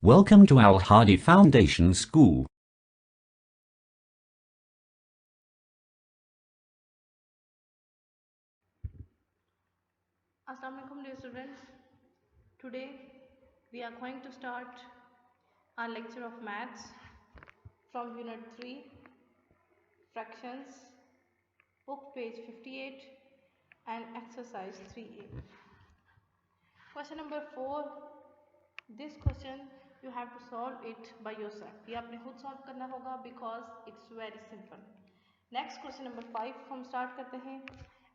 Welcome to Al Hadi Foundation School. Assalamu alaikum dear students. Today we are going to start our lecture of maths from unit 3 fractions, book page 58 and exercise 3a. Question number 4. This question you have to solve it by yourself. ये आपने खुद solve करना होगा because it's very simple. Next question number 5 हम start करते हैं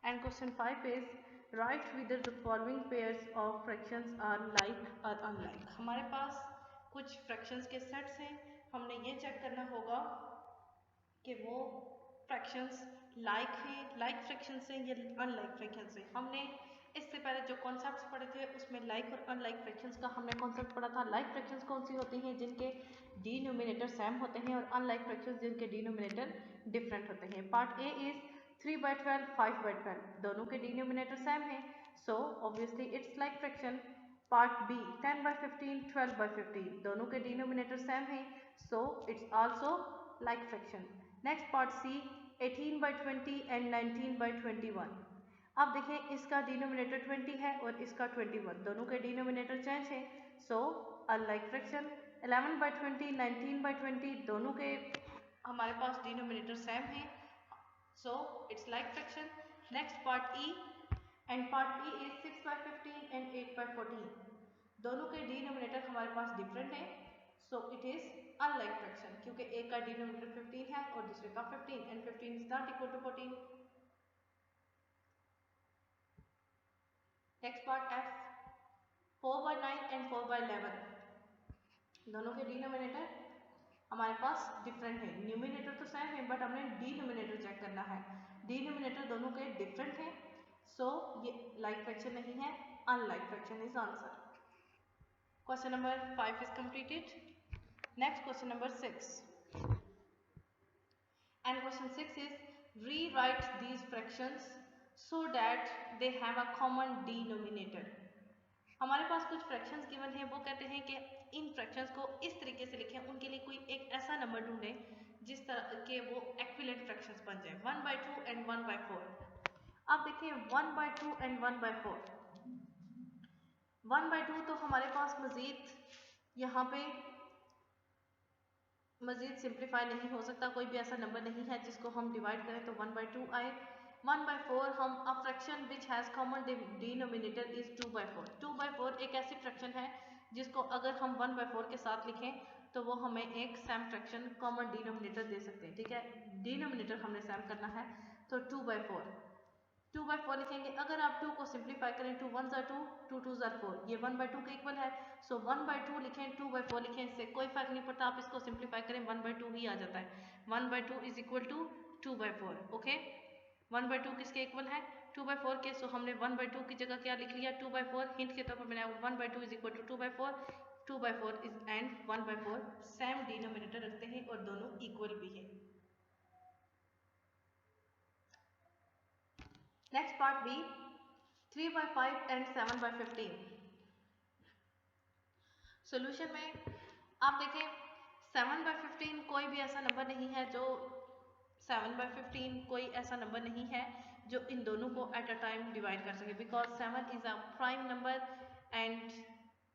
and question 5 is write whether the following pairs of fractions are like or unlike. हमारे पास कुछ fractions के sets हैं, हमने ये check करना होगा कि वो फ्रैक्शंस लाइक हैं, लाइक फ्रैक्शंस हैं या अनलाइक फ्रैक्शंस हैं। हमने इससे पहले जो कॉन्सेप्ट्स पढ़े थे उसमें लाइक और अनलाइक फ्रैक्शंस का हमने कॉन्सेप्ट पढ़ा था। लाइक फ्रैक्शंस कौन सी होती हैं? जिनके डिनोमिनेटर सेम होते हैं, और अनलाइक फ्रैक्शंस जिनके डिनोमिनेटर डिफरेंट होते हैं। पार्ट ए इज 3/12 5/12 दोनों के डिनोमिनेटर सेम हैं, so obviously it's like fraction. Part B 10/15 12/15 दोनों के डिनोमिनेटर सेम हैं, so it's also like fraction. Next part C 18/20 and 19/21। अब देखें इसका डिनोमिनेटर 20 है और इसका 21, दोनों के डिनोमिनेटर चेंज है, सो अनलाइक फ्रैक्शन। 11/20 19/20 दोनों के हमारे पास डिनोमिनेटर सेम है, so it's like fraction. Next part E and part E is 6/15 and 8/14 दोनों के डिनोमिनेटर हमारे पास डिफरेंट है, so it is unlike fraction, क्योंकि एक का डिनोमिनेटर 15 है और दूसरे का 15 and 15 is not equal to 14। Next part F 4/9 and 4/11 दोनों के डिनोमिनेटर हमारे पास डिफरेंट है, न्यूमिनेटर तो सेम है बट हमने डिनोमिनेटर चेक करना है। डिनोमिनेटर दोनों के डिफरेंट है, सो ये लाइक फ्रैक्शन नहीं है, unlike fraction is answer. Question number 5 is completed. Next question number 6. And question 6 is rewrite these fractions so that they have a common denominator. हमारे पास कुछ फ्रैक्शंस गिवन है, वो कहते हैं कि इन फ्रैक्शंस को इस तरीके से लिखें, उनके लिए कोई एक ऐसा नंबर ढूंढें जिस तरह के वो एक्विलेंट फ्रैक्शंस बन जाए। 1/2 एंड 1/4। अब देखिए 1/2 एंड 1/4। 1/2 तो हमारे पास मजीद यहाँ पे मजीद सिंप्लीफाई नहीं हो सकता, कोई भी ऐसा नंबर नहीं है जिसको हम डिवाइड करें तो 1/2 आए। 1/4 हम अ fraction which has common denominator is 2/4। 2/4 एक ऐसी फ्रैक्शन है जिसको अगर हम 1/4 के साथ लिखें तो वो हमें एक सैम फ्रैक्शन कॉमन डिनोमिनेटर दे सकते हैं। ठीक है, डिनोमिनेटर हमने सैम करना है, तो 2/4 लिखेंगे। अगर आप 2 को सिंप्लीफाई करें, 2 1 2, 2 2 4, ये 1/2 के इक्वल है, सो 1/2 लिखें 2/4 लिखें, इससे कोई फर्क नहीं पड़ता, आप इसको सिंप्लीफाई करें 1/2 ही आ जाता है। 1/2 इज इक्वल टू 2/4। ओके, 1/2 किसके इक्वल है? 2/4 के, सो हमने 1/2 की जगह क्या लिख लिया? 2/4। हिंट के तौर पर मैंने 1/2 is equal to 2/4। 2/4 is and 1/4 same denominator रखते हैं और दोनों इक्वल भी है। Next part B 3/5 and 7/15। Solution में आप देखें 7/15 कोई भी ऐसा नंबर नहीं है जो 7/15 कोई ऐसा नंबर नहीं है जो इन दोनों को एट अ टाइम डिवाइड कर सके, because 7 is a prime number and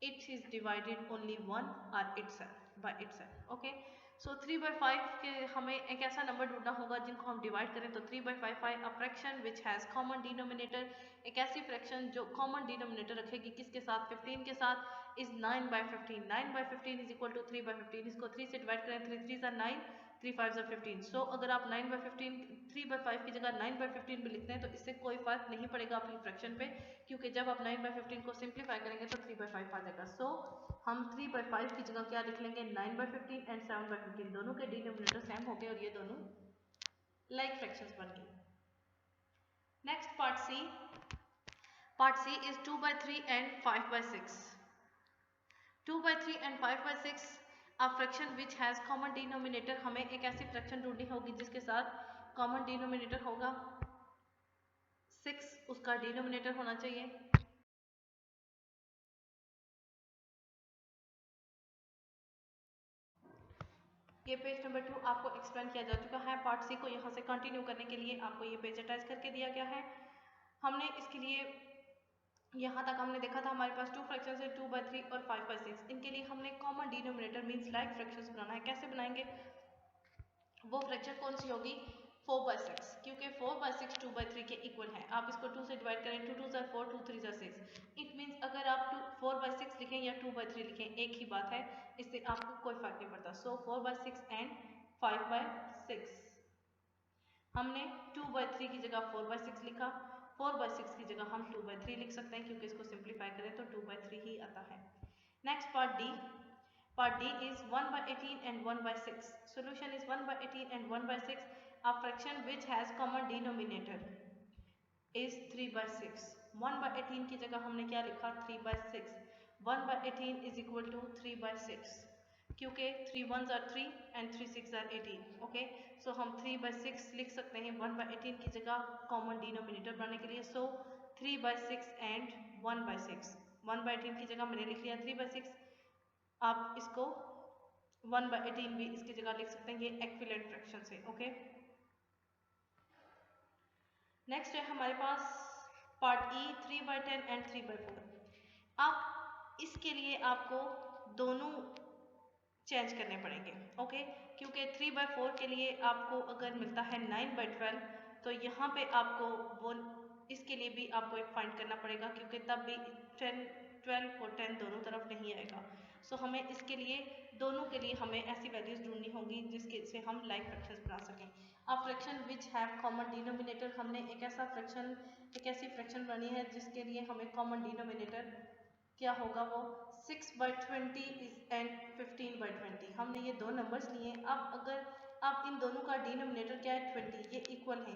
it is divided only one और इटसेल्फ बाय इटसेल्फ। ओके, सो 3/5 के हमें एक ऐसा नंबर ढूंढना होगा जिनको हम डिवाइड करें, तो 3/5 अ fraction which has common denominator, एक ऐसी फ्रैक्शन जो कॉमन डिनोमिनेटर रखेगी किसके साथ? 15 के साथ, इज 9/15। 9/15 is equal to 3/15। इसको 3 से डिवाइड करें, 3 3 are 9, 3 5 are 15। सो अगर आप 9/15 3/5 की जगह 9/15 भी लिखते हैं तो इससे कोई फर्क नहीं पड़ेगा अपनी फ्रैक्शन पे, क्योंकि जब आप 9/15 को सिंप्लीफाई करेंगे तो 3/5 आ जाएगा। सो हम 3/5 की जगह क्या लिख लेंगे? 9/15 एंड 7/15 दोनों के डिनोमिनेटर सेम हो गए और ये दोनों लाइक फ्रैक्शंस बन गए। Next part C is 2/3 and 5/6। 2/3 and 5/6 a fraction which has common denominator. हमें एक ऐसी फ्रैक्शन ढूंढनी होगी जिसके साथ कॉमन डिनोमिनेटर होगा 6, उसका डिनोमिनेटर होना चाहिए ये पेज नंबर 2 आपको एक्सप्लेन किया जा चुका है। पार्ट सी को यहाँ से कंटिन्यू करने के लिए आपको ये पेज अटैच करके दिया गया है। हमने इसके लिए यहाँ तक हमने देखा था हमारे पास 2 फ्रैक्शंस है 2/3 और 5/6। इनके लिए हमने common denominator means like fractions बनाना है। कैसे बनाएंगे? वो फ्रैक्शन कौन सी होगी? 4/6, क्योंकि 4/6 2/3 के इक्वल है। आप इसको 2 से डिवाइड करें, 2 2 4, 2 3 6। इट मीन्स अगर आप 4/6 लिखें या 2/3 लिखें एक ही बात है, इससे आपको कोई फर्क नहीं पड़ता। सो 4/6 एंड 5/6। हमने 2/3 की जगह 4/6 लिखा, 4/6 की जगह हम 2/3 लिख सकते हैं, क्योंकि इसको सिंप्लीफाई करें तो 2/3 ही आता है। Next part D. Part D is 1/18 and 1/6. Solution is 1/18 and 1/6. A fraction which has common denominator is 3/6. 1/18 की जगह हमने क्या लिखा? 3/6. 1/18 is equal to 3/6. क्योंकि 3 1s are 3 and 3 6 are 18. Okay, so हम 3/6 लिख सकते हैं 1/18 की जगह common denominator बनाने के लिए. So 3/6 and 1/6. 1/18 की जगह मैंने लिख लिया 3/6. आप इसको 1/18 भी इसकी जगह लिख सकते हैं, ये एक्विलेंट फ्रैक्शन से। ओके, नेक्स्ट है हमारे पास पार्ट ई 3/10 एंड 3/4। आप इसके लिए आपको दोनों चेंज करने पड़ेंगे। ओके, क्योंकि 3/4 के लिए आपको अगर मिलता है 9/12 तो यहाँ पे आपको वो इसके लिए भी आपको एक फाइंड करना पड़ेगा, क्योंकि तब भी 10 12 और 10 दोनों तरफ नहीं आएगा। सो हमें इसके लिए दोनों के लिए हमें ऐसी वैल्यूज ढूंढनी होंगी जिसके से हम लाइक फ्रैक्शंस बना सकें। अब fraction which have common denominator, हमने एक ऐसी फ्रैक्शन बनानी है जिसके लिए हमें कॉमन डिनोमिनेटर क्या होगा, वो 6/20 एंड 15/20। हमने ये दो नंबर्स लिए। अब अगर आप इन दोनों का डिनोमिनेटर क्या है 20, ये इक्वल है।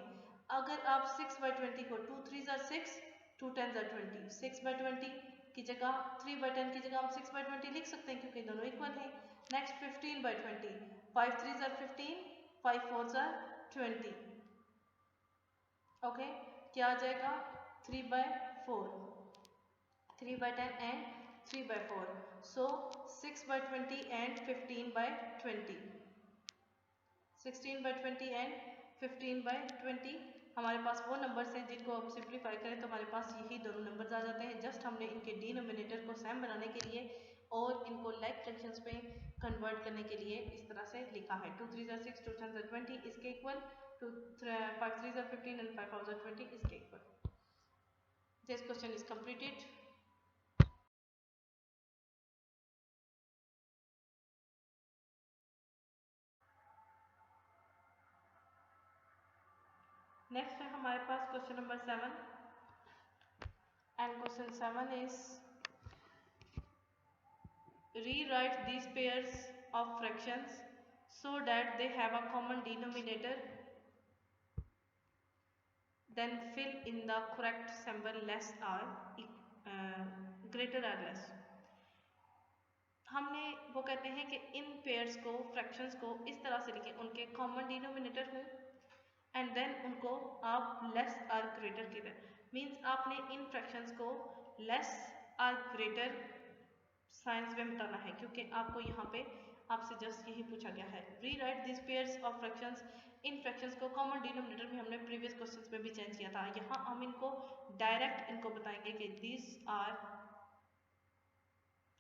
अगर आप 6/20 को 2 3s are 6, 2 10s are 20, 6/20 की जगह 3/10 की जगह हम 6/20 लिख सकते हैं, क्योंकि दोनों इक्वल हैं। Next 15/20, 5 3s are 15, 5 4s are 20। Okay, क्या आ जाएगा 3/4, 3/10 and 3/4। So 6/20 and 15/20, 16/20 and 15/20 हमारे पास वो नंबर्स हैं जिनको आप सिंप्लीफाई करें तो हमारे पास यही दोनों नंबर्स आ जाते हैं। जस्ट हमने इनके डिनोमिनेटर को सेम बनाने के लिए और इनको लाइक फ्रैक्शंस में कन्वर्ट करने के लिए इस तरह से लिखा है। 2 3s are 6, 2 10s are 20 इसके equal, 5 3s are 15 and 5 4s are 20 इसके equal. This question is completed. Next है हमारे पास question number 7 and question 7 is rewrite these pairs of fractions so that they have a common denominator, then fill in the correct symbol less or greater or less। हमने वो कहते हैं कि इन pairs को fractions को इस तरह से लिखें उनके कॉमन डिनोमिनेटर हों एंड देन उनको आप लेस और ग्रेटर की तरह मीन्स आपने इन फ्रैक्शंस को लेस और ग्रेटर साइंस में बताना है, क्योंकि आपको यहाँ पे आपसे जस्ट यही पूछा गया है। Rewrite this pairs of fractions, in fractions को कॉमन डिनोमिनेटर में हमने प्रीवियस क्वेश्चंस में भी चेंज किया था। यहाँ हम इनको डायरेक्ट इनको बताएंगे कि दिस आर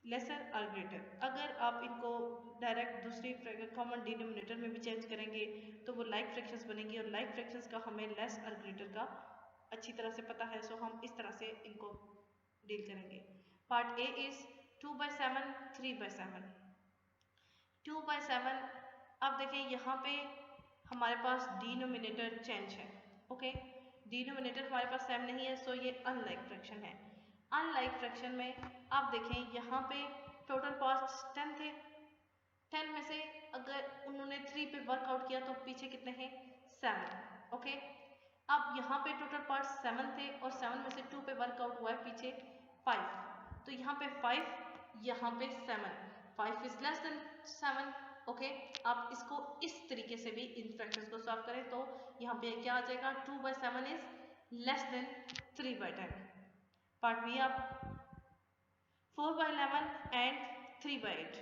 लेसर और ग्रेटर। अगर आप इनको डायरेक्ट दूसरी कॉमन डिनोमिनेटर में भी चेंज करेंगे तो वो लाइक फ्रैक्शंस बनेंगी, और लाइक फ्रैक्शंस का हमें लेस और ग्रेटर का अच्छी तरह से पता है। सो हम इस तरह से इनको डील करेंगे। Part A is 2/7, 3/7। 2/7, अब देखिए यहाँ पे हमारे पास डिनोमिनेटर चेंज है। ओके, डिनोमिनेटर हमारे पास सेम नहीं है, सो ये अनलाइक फ्रैक्शन है। अनलाइक फ्रैक्शन में आप देखें यहाँ पे टोटल पार्ट्स 10 थे। 10 में से अगर उन्होंने 3 पे वर्कआउट किया तो पीछे कितने हैं 7। ओके, अब यहाँ पे टोटल पार्ट्स 7 थे और 7 में से 2 पे वर्कआउट हुआ है पीछे 5, तो यहाँ पे 5, यहाँ पे 7, 5 इज लेस देन 7। ओके, आप इसको इस तरीके से भी इन फ्रैक्शंस को सॉल्व करें तो यहाँ पे क्या आ जाएगा 2/7 is less than 3/10। Part B आप 4/11 एंड 3/8,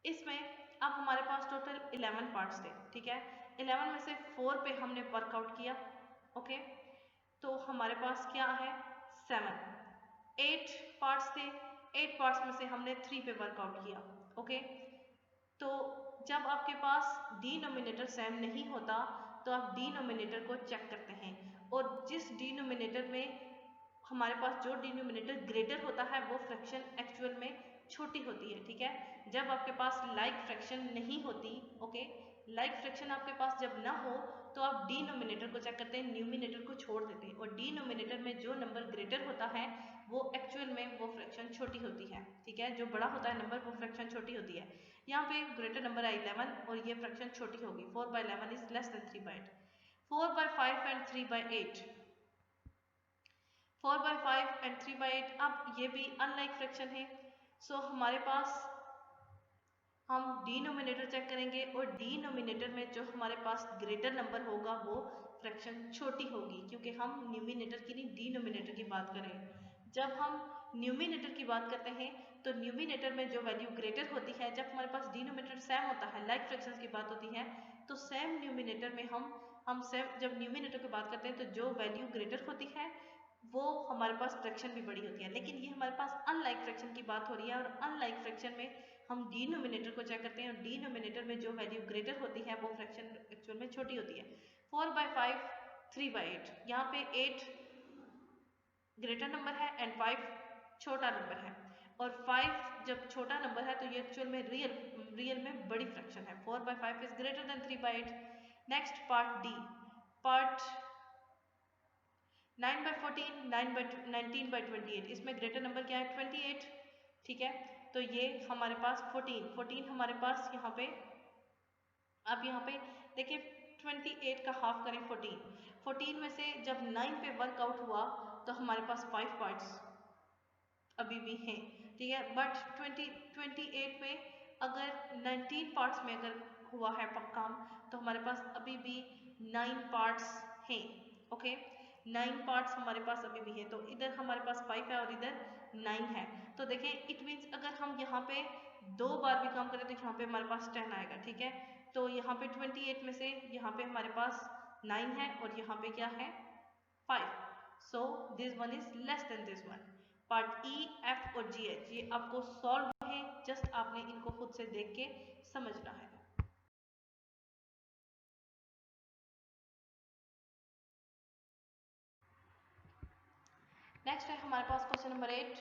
इसमें अब हमारे पास टोटल 11 पार्ट्स थे, ठीक है। 11 में से 4 पे हमने वर्कआउट किया, ओके। तो हमारे पास क्या है 7। 8 पार्ट्स थे, 8 पार्ट्स में से हमने 3 पे वर्कआउट किया, ओके। तो जब आपके पास डिनोमिनेटर सेम नहीं होता तो आप डिनोमिनेटर को चेक करते हैं, और जिस डिनोमिनेटर में हमारे पास जो डिनोमिनेटर ग्रेटर होता है वो फ्रैक्शन एक्चुअल में छोटी होती है, ठीक है। जब आपके पास लाइक फ्रैक्शन नहीं होती, ओके, लाइक फ्रैक्शन आपके पास जब ना हो तो आप डिनोमिनेटर को चेक करते हैं, न्यूमिनेटर को छोड़ देते हैं, और डिनोमिनेटर में जो नंबर ग्रेटर होता है वो एक्चुअल में वो फ्रैक्शन छोटी होती है, ठीक है। जो बड़ा होता है नंबर वो फ्रैक्शन छोटी होती है। यहाँ पे ग्रेटर नंबर है 11 और ये फ्रैक्शन छोटी होगी, 4/11 is less then 3/8। 4/5 and 3/8, 4/5 and 3/8, अब ये भी अनलाइक फ्रैक्शन है। सो हमारे पास हम डिनोमिनेटर चेक करेंगे, और डिनोमिनेटर में जो हमारे पास ग्रेटर नंबर होगा वो फ्रैक्शन छोटी होगी, क्योंकि हम न्यूमिनेटर की नहीं डिनोमिनेटर की बात करें। जब हम न्यूमिनेटर की बात करते हैं तो न्यूमिनेटर में जो वैल्यू ग्रेटर होती है, जब हमारे पास डिनोमिनेटर सेम होता है, लाइक फ्रैक्शंस की बात होती है, तो सेम न्यूमिनेटर में हम सेम जब न्यूमिनेटर की बात करते हैं तो जो वैल्यू ग्रेटर होती है वो हमारे पास फ्रैक्शन भी बड़ी होती है। लेकिन ये हमारे पास अनलाइक फ्रैक्शन की बात हो रही है, और अनलाइक फ्रैक्शन में हम डिनोमिनेटर को चेक करते हैं, और डिनोमिनेटर में जो वैल्यू ग्रेटर होती है वो फ्रैक्शन एक्चुअल में छोटी होती है। 4/5 3/8, यहाँ पे 8 ग्रेटर नंबर है एंड 5 छोटा नंबर है, और 5 जब छोटा नंबर है तो ये एक्चुअल में रियल में बड़ी फ्रैक्शन है। 4/5 is greater than 3/8। Next part D, part 9/14, 19/28, इसमें ग्रेटर नंबर क्या है 28, ठीक है। तो ये हमारे पास 14 हमारे पास यहाँ पे, अब यहाँ पे देखिए 28 का हाफ करें 14 में से जब 9 पे वर्कआउट हुआ तो हमारे पास 5 पार्ट्स अभी भी हैं, ठीक है। बट 28 में अगर 19 पार्ट्स में अगर हुआ है काम तो हमारे पास अभी भी 9 पार्ट्स हैं, ओके। 9 पार्ट्स हमारे पास अभी भी है, तो इधर हमारे पास 5 है और इधर 9 है। तो देखें इट मीन्स अगर हम यहाँ पे 2 बार भी काम करें तो यहाँ पे हमारे पास 10 आएगा, ठीक है। तो यहाँ पे 28 में से यहाँ पे हमारे पास 9 है और यहाँ पे क्या है 5, so this one is less then this one. Part E, F और जी एच ये आपको सॉल्व है, जस्ट आपने इनको खुद से देख के समझना है। नेक्स्ट है हमारे पास question number 8,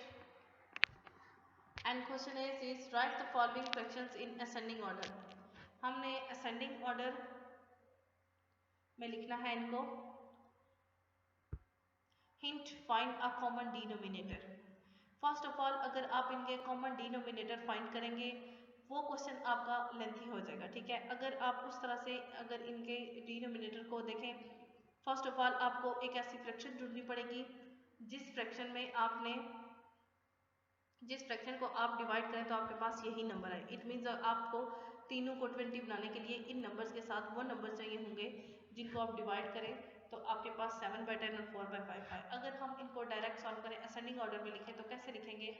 and question is write the following fractions in ascending order. हमने असेंडिंग ऑर्डर में लिखना है इनको। Hint, find a common denominator. First of all अगर आप इनके कॉमन डिनोमिनेटर फाइंड करेंगे वो क्वेश्चन आपका लेंथी हो जाएगा, ठीक है। अगर आप उस तरह से अगर इनके डिनोमिनेटर को देखें, फर्स्ट ऑफ ऑल आपको एक ऐसी फ्रैक्शन ढूंढनी पड़ेगी जिस फ्रैक्शन में आपने जिस फ्रैक्शन को आप डिवाइड करें तो आपके पास यही नंबर है। इट मीन्स आपको तीनों को 20 बनाने के लिए इन नंबर्स के साथ वो नंबर चाहिए होंगे जिनको आप डिवाइड करें तो आपके पास 7/10 और 4/5 है। अगर हम इनको डायरेक्ट सॉल्व करें असेंडिंग ऑर्डर में लिखें तो कैसे लिखेंगे,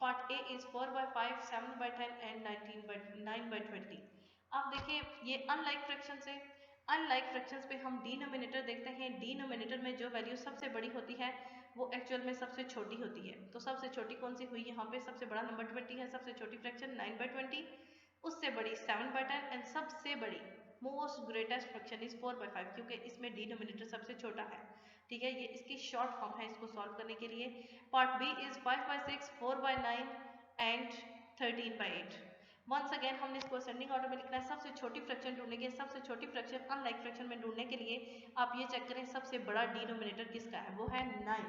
पार्ट ए इज 4/5, 7/10 एंड 9/20। अब देखिए ये अनलाइक फ्रैक्शन से, अनलाइक फ्रैक्शंस पे हम डिनोमिनेटर देखते हैं, डिनोमिनेटर में जो वैल्यू सबसे बड़ी होती है वो एक्चुअल में सबसे छोटी होती है। तो सबसे छोटी कौन सी हुई यहाँ पे, सबसे बड़ा नंबर 20 है, सबसे छोटी फ्रैक्शन 9/20, उससे बड़ी 7/10 एंड सबसे बड़ी मोस्ट ग्रेटेस्ट फ्रैक्शन इज 4/5, क्योंकि इसमें डिनोमिनेटर सबसे छोटा है, ठीक है। ये इसकी शॉर्ट फॉर्म है इसको सॉल्व करने के लिए। Part B is 5/6, 4/9 and 13/8। Once again हमने इसको असेंडिंग ऑर्डर में लिखना है। सबसे छोटी फ्रैक्शन ढूंढने के, सबसे छोटी फ्रैक्शन अनलाइक फ्रैक्शन में ढूंढने के लिए आप ये चेक करें सबसे बड़ा डिनोमिनेटर किसका है, वो है 9।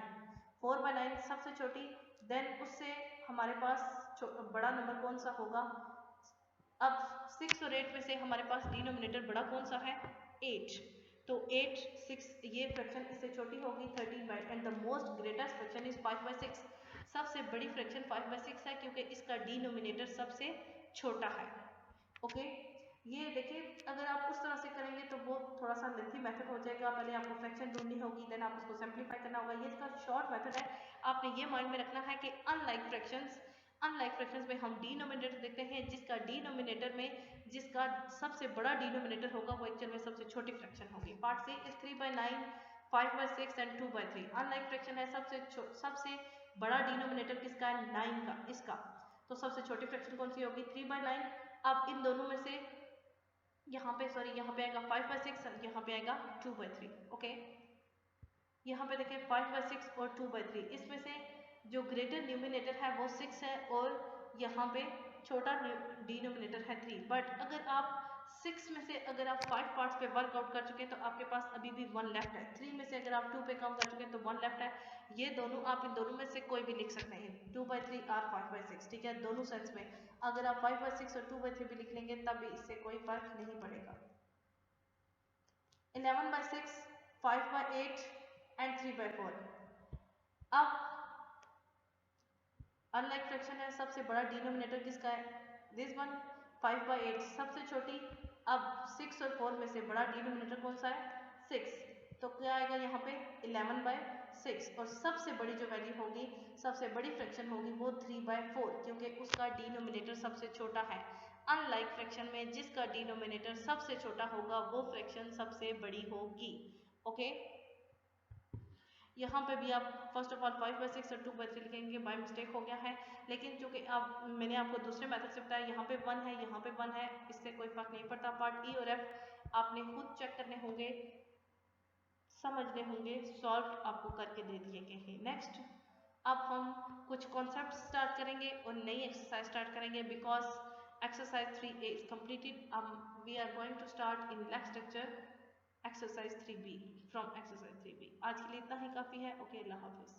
4/9 सबसे छोटी, देन उससे हमारे पास बड़ा नंबर कौन सा होगा। अब 6 और 8 में से हमारे पास डिनोमिनेटर बड़ा कौन सा है 8, तो 8 6 ये फ्रैक्शन इससे छोटी होगी 13/, and the most greatest fraction is 5/6। सबसे बड़ी फ्रैक्शन 5/6 है क्योंकि इसका डिनोमिनेटर सबसे छोटा है, ओके। ये देखिए अगर आप उस तरह से करेंगे तो वो थोड़ा सा लेंथी मेथड हो जाएगा। पहले आपको फ्रैक्शन ढूंढनी होगी, देन आप उसको सिंपलीफाई करना होगा। ये इसका शॉर्ट मेथड है। आपने ये माइंड में रखना है कि अनलाइक फ्रैक्शंस अनलाइक फ्रैक्शंस में हम डिनोमिनेटर देखते हैं, जिसका डिनोमिनेटर में जिसका सबसे बड़ा डिनोमिनेटर होगा वो एक्चुअल में सबसे छोटी फ्रैक्शन होगी। Part C is 3/9, 5/6 and 2/3। Unlike fraction है सबसे बड़ा डिनोमिनेटर किसका है, 9 का, इसका। तो सबसे छोटी फ्रैक्शन कौन सी होगी, 3/9। अब इन दोनों में से यहाँ पे आएगा 5/6 और यहाँ पे आएगा 2/3। ओके, यहाँ पे देखें 5/6 और 2/3, इसमें से जो ग्रेटर न्यूमिनेटर है वो 6 है और यहाँ पे छोटा डिनोमिनेटर है 3। बट अगर आप 6 में से अगर आप 5 पार्ट्स पे वर्कआउट कर चुके हैं तो आपके पास अभी भी 1 लेफ्ट है। 3 में से अगर आप 2 पे काम कर चुके हैं तो 1 लेफ्ट है। ये दोनों आप इन दोनों में से कोई भी लिख सकते हैं, 2/3 और 5/6, ठीक है, दोनों सेंस में। अगर आप 5/6 और 2/3 भी लिख लेंगे तब भी इससे कोई फर्क नहीं पड़ेगा। 11/6, 5/8 एंड 3/4। अब अनलाइक फ्रैक्शन है सबसे बड़ा डिनोमिनेटर किसका है, दिस वन, 5/8 सबसे छोटी। अब 6 और 4 में से बड़ा डिनोमिनेटर कौन सा है, 6। तो क्या आएगा यहाँ पे 11/6 और सबसे बड़ी जो वैल्यू होगी, सबसे बड़ी फ्रैक्शन होगी वो 3/4, क्योंकि उसका डिनोमिनेटर सबसे छोटा है। अनलाइक फ्रैक्शन में जिसका डिनोमिनेटर सबसे छोटा होगा वो फ्रैक्शन सबसे बड़ी होगी। ओके, यहाँ पे भी आप फर्स्ट ऑफ ऑल 5/6 और 2/3 लिखेंगे, बाय मिस्टेक हो गया है। लेकिन चूंकि आप मैंने आपको दूसरे मेथड से बताया, यहाँ पे 1 है, यहाँ पे 1 है, इससे कोई फर्क नहीं पड़ता। पार्ट ई और एफ आपने खुद चेक करने होंगे, समझने होंगे, सॉल्व आपको करके दे दिए गए हैं। नेक्स्ट अब हम कुछ कॉन्सेप्ट स्टार्ट करेंगे और नई एक्सरसाइज स्टार्ट करेंगे, because exercise 3A is completed. We are going to start in next lecture exercise 3B from exercise 3B। आज के लिए इतना ही काफ़ी है। ओके, अल्लाह हाफिज़।